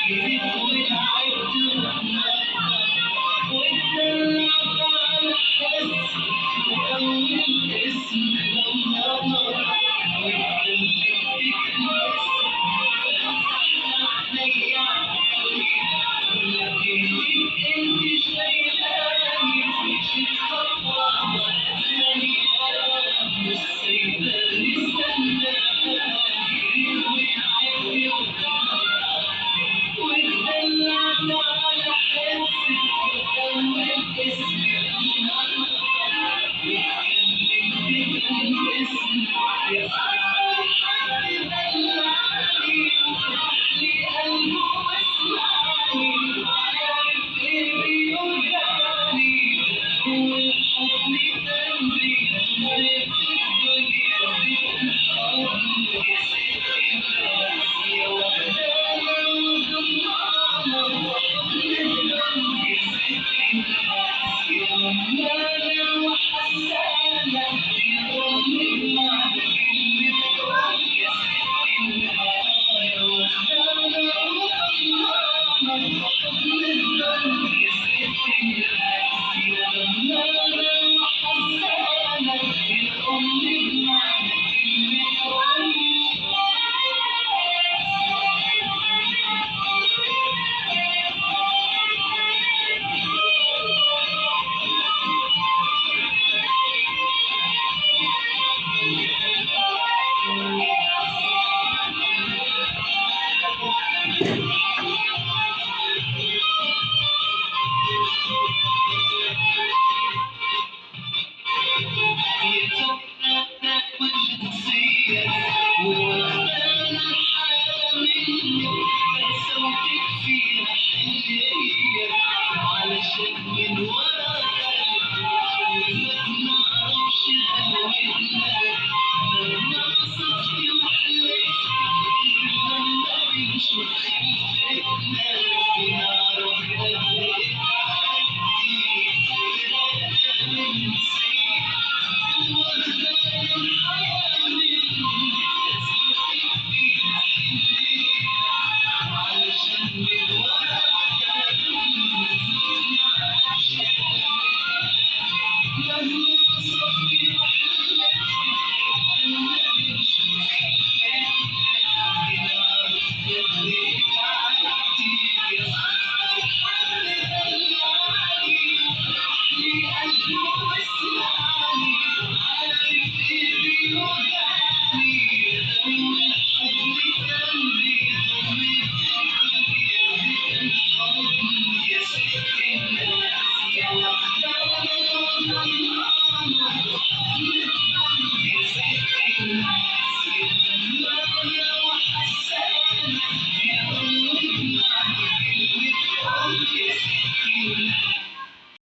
جريت ولعبت واتدلعت على حس أول اسم لما واتكلمت كويس فتحت عينيا لكن انت شايلاني مشيت خطوة وقتاني مش سايباني استناني واتدلعت على حسك أول اسم واتكلمت بالاسم يا أول حد دلعني وفتح لي قلبه واسمعني عارف إيه بيوجعني هو الحضن ذنبي عرفت الدنيا بتنهارني يا ست الناس يا وحدانة وضمانة وحضن الذنب يا ست الناس يا منانة وحسانة يا أم المعنى كلمة حب يا ست الناس يا وحدانة وضمانة وحضن الذنب يا ست الناس يا منانة وحسانة يا أم المعنى كلمة